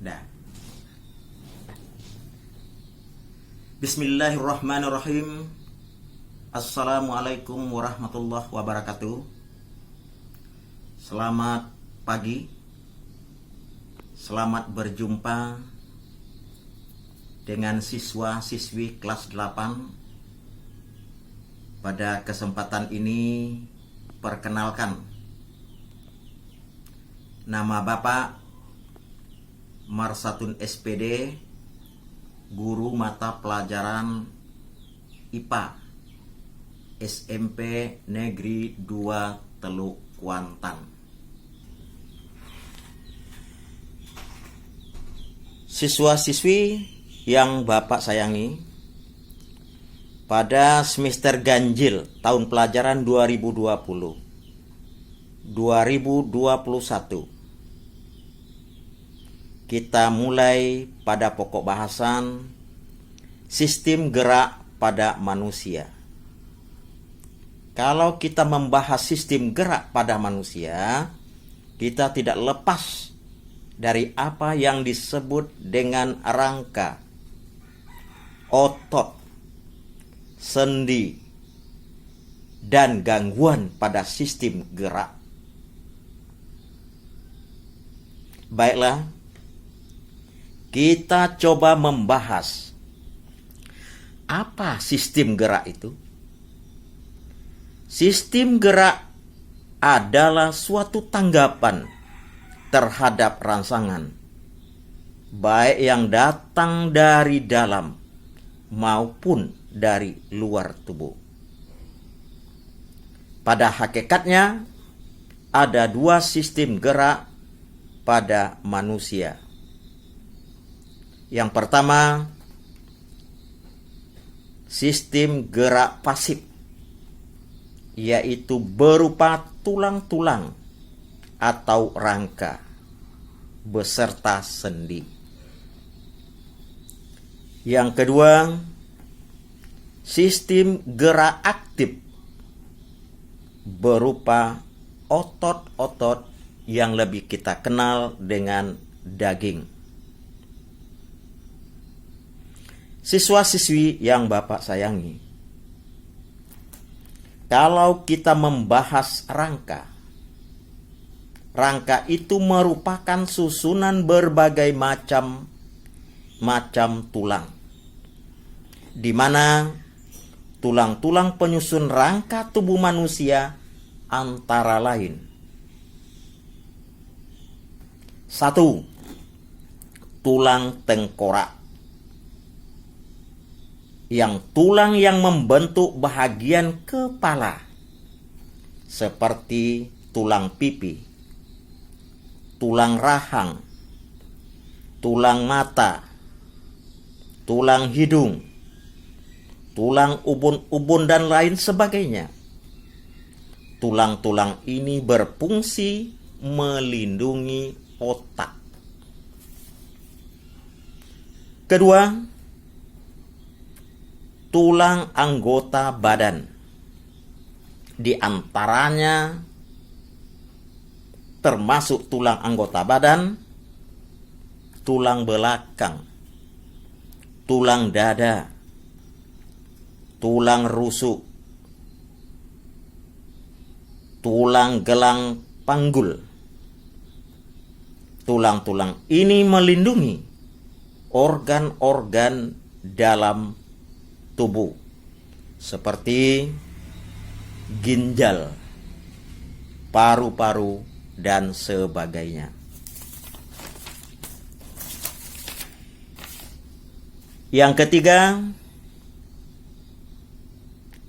Nah. Bismillahirrahmanirrahim. Assalamualaikum warahmatullahi wabarakatuh. Selamat pagi. Selamat berjumpa dengan siswa-siswi kelas 8. Pada kesempatan ini perkenalkan, nama Bapak Marsatun SPD, guru mata pelajaran IPA SMP Negeri 2 Teluk Kuantan. Siswa-siswi yang Bapak sayangi, pada semester ganjil tahun pelajaran 2020-2021, kita mulai pada pokok bahasan sistem gerak pada manusia. Kalau kita membahas sistem gerak pada manusia, kita tidak lepas dari apa yang disebut dengan rangka, otot, sendi, dan gangguan pada sistem gerak. Baiklah, kita coba membahas apa sistem gerak itu. Sistem gerak adalah suatu tanggapan terhadap rangsangan, baik yang datang dari dalam maupun dari luar tubuh. Pada hakikatnya, ada dua sistem gerak pada manusia. Yang pertama, sistem gerak pasif, yaitu berupa tulang-tulang atau rangka beserta sendi. Yang kedua, sistem gerak aktif berupa otot-otot yang lebih kita kenal dengan daging. Siswa-siswi yang Bapak sayangi, kalau kita membahas rangka itu merupakan susunan berbagai macam tulang, di mana tulang-tulang penyusun rangka tubuh manusia antara lain: 1. Tulang tengkorak, tulang yang membentuk bahagian kepala, seperti tulang pipi, tulang rahang, tulang mata, tulang hidung, tulang ubun-ubun, dan lain sebagainya. Tulang-tulang ini berfungsi melindungi otak. Kedua, tulang anggota badan. Di antaranya termasuk tulang anggota badan, tulang belakang, tulang dada, tulang rusuk, tulang gelang panggul. Tulang-tulang ini melindungi organ-organ dalam tubuh seperti ginjal, paru-paru, dan sebagainya. Yang ketiga,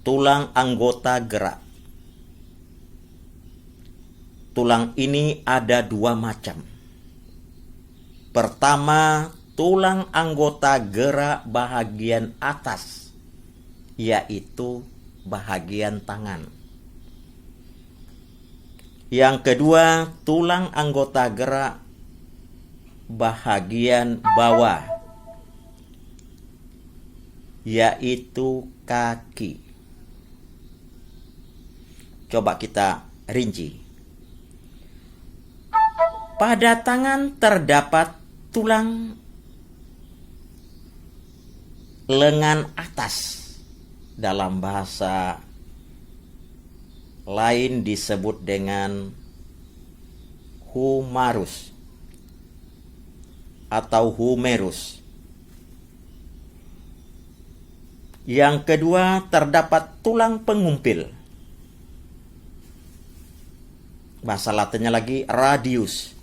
tulang anggota gerak. Tulang ini ada dua macam. Pertama, tulang anggota gerak bahagian atas, yaitu bahagian tangan. Yang kedua, tulang anggota gerak bahagian bawah, yaitu kaki. Coba kita rinci. Pada tangan terdapat tulang lengan atas, dalam bahasa lain disebut dengan humerus atau humerus. Yang kedua, terdapat tulang pengumpil. Bahasa Latinnya lagi radius.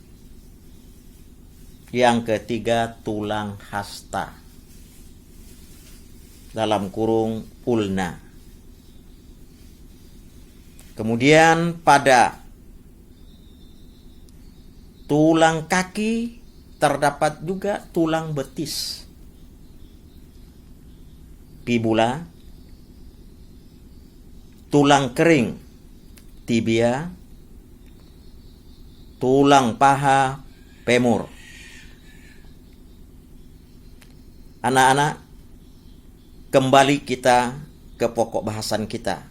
Yang ketiga, tulang hasta, dalam kurung ulna. Kemudian pada tulang kaki terdapat juga tulang betis, fibula, tulang kering, tibia, tulang paha, femur. Anak-anak, kembali kita ke pokok bahasan kita.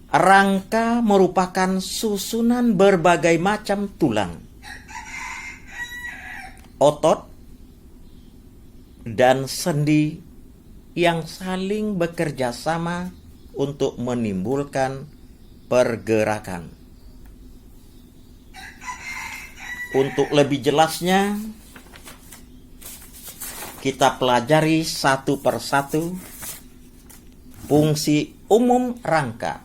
Rangka merupakan susunan berbagai macam tulang, otot, dan sendi yang saling bekerja sama untuk menimbulkan pergerakan. Untuk lebih jelasnya, kita pelajari satu persatu fungsi umum rangka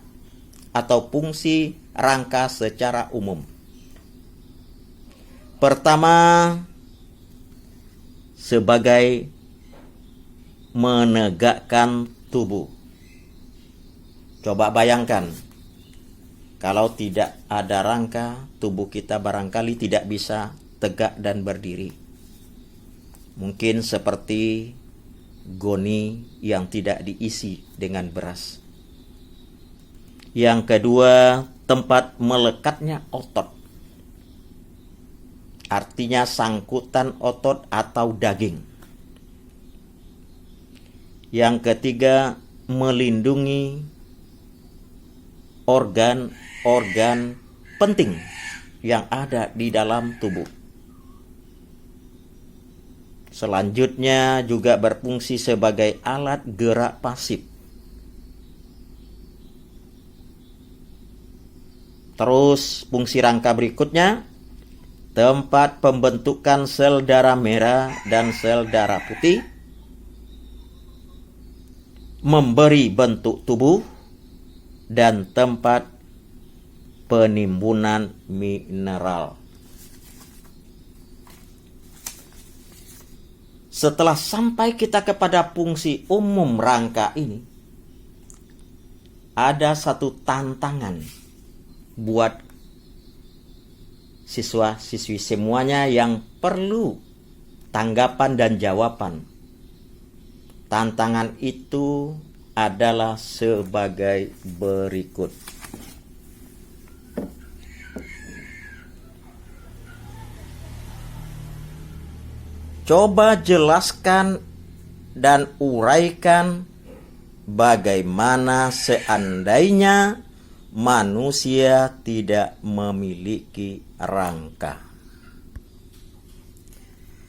atau fungsi rangka secara umum. Pertama, sebagai menegakkan tubuh. Coba bayangkan, kalau tidak ada rangka, tubuh kita barangkali tidak bisa tegak dan berdiri. Mungkin seperti goni yang tidak diisi dengan beras. Yang kedua, tempat melekatnya otot. Artinya sangkutan otot atau daging. Yang ketiga, melindungi organ-organ penting yang ada di dalam tubuh. Selanjutnya juga berfungsi sebagai alat gerak pasif. Terus fungsi rangka berikutnya, tempat pembentukan sel darah merah dan sel darah putih, memberi bentuk tubuh, dan tempat penimbunan mineral. Setelah sampai kita kepada fungsi umum rangka ini, ada satu tantangan buat siswa-siswi semuanya yang perlu tanggapan dan jawaban. Tantangan itu adalah sebagai berikut. Coba jelaskan dan uraikan bagaimana seandainya manusia tidak memiliki rangka.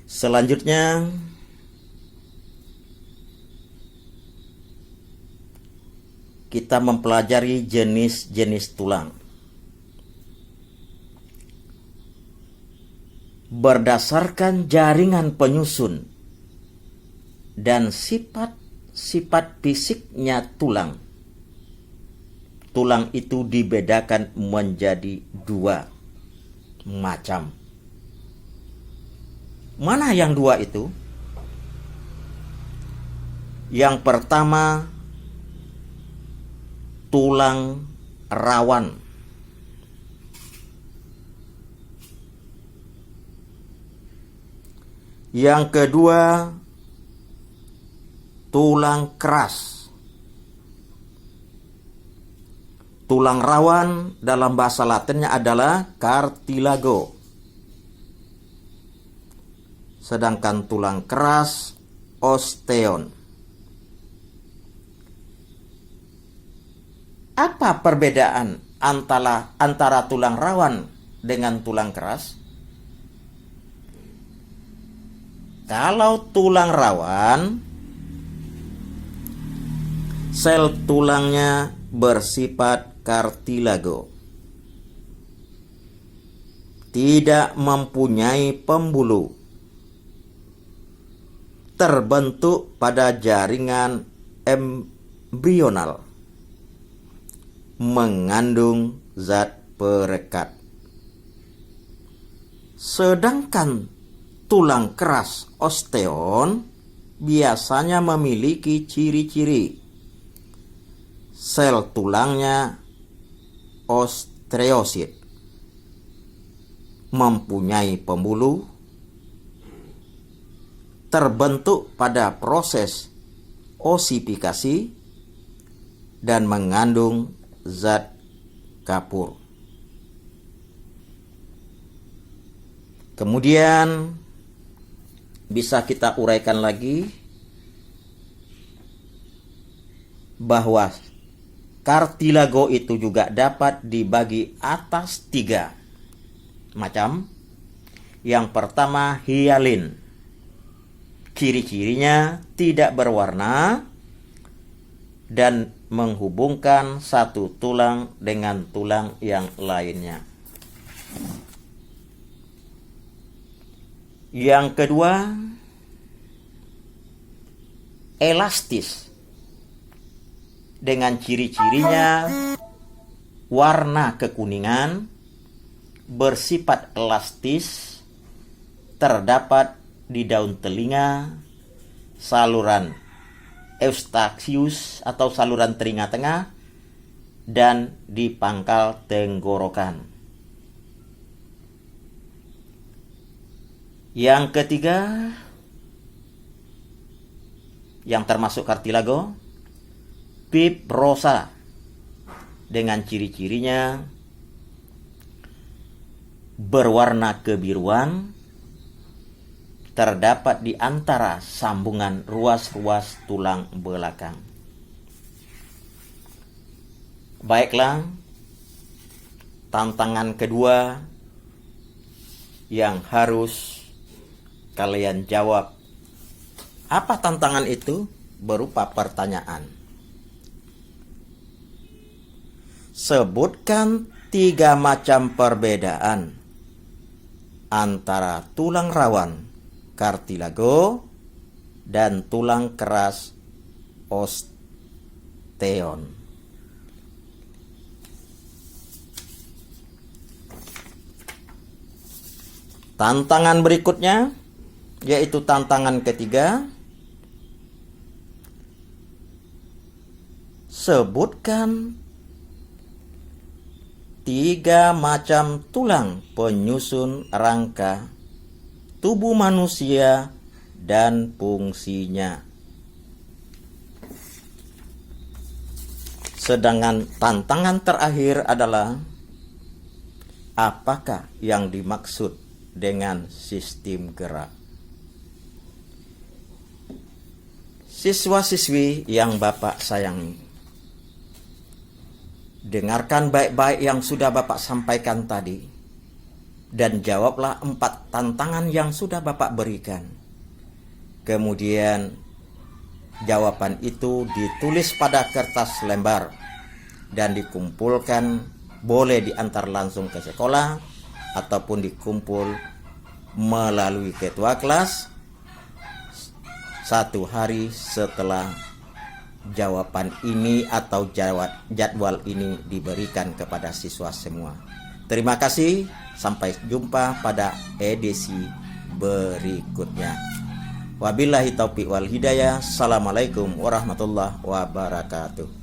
Selanjutnya, kita mempelajari jenis-jenis tulang. Berdasarkan jaringan penyusun dan sifat-sifat fisiknya tulang, tulang itu dibedakan menjadi dua macam. Mana yang dua itu? Yang pertama, tulang rawan. Yang kedua, tulang keras. Tulang rawan dalam bahasa Latinnya adalah cartilago. Sedangkan tulang keras, osteon. Apa perbedaan antara tulang rawan dengan tulang keras? Kalau tulang rawan, sel tulangnya bersifat kartilago, tidak mempunyai pembuluh, terbentuk pada jaringan embrional, mengandung zat perekat. Sedangkan tulang keras osteon biasanya memiliki ciri-ciri sel tulangnya osteosit, mempunyai pembuluh, terbentuk pada proses osifikasi, dan mengandung zat kapur. Kemudian bisa kita uraikan lagi bahwa kartilago itu juga dapat dibagi atas 3 macam. Yang pertama, hialin. Ciri-cirinya tidak berwarna dan menghubungkan satu tulang dengan tulang yang lainnya. Yang kedua, elastis. Dengan ciri-cirinya warna kekuningan, bersifat elastis, terdapat di daun telinga, saluran eustachius atau saluran telinga tengah, dan di pangkal tenggorokan. Yang ketiga, yang termasuk kartilago, fibrosa. Dengan ciri-cirinya berwarna kebiruan, terdapat di antara sambungan ruas-ruas tulang belakang. Baiklah, tantangan kedua yang harus kalian jawab. Apa tantangan itu? Berupa pertanyaan. Sebutkan 3 macam perbedaan antara tulang rawan kartilago dan tulang keras osteon. Tantangan berikutnya yaitu tantangan ketiga. Sebutkan 3 macam tulang penyusun rangka tubuh manusia dan fungsinya. Sedangkan tantangan terakhir adalah apakah yang dimaksud dengan sistem gerak. Siswa-siswi yang Bapak sayangi, dengarkan baik-baik yang sudah Bapak sampaikan tadi, dan jawablah 4 tantangan yang sudah Bapak berikan. Kemudian jawaban itu ditulis pada kertas lembar dan dikumpulkan, boleh diantar langsung ke sekolah ataupun dikumpul melalui ketua kelas 1 hari setelah jawaban ini atau jadwal ini diberikan kepada siswa semua. Terima kasih, sampai jumpa pada edisi berikutnya. Wabillahi taufiq wal hidayah. Assalamualaikum warahmatullahi wabarakatuh.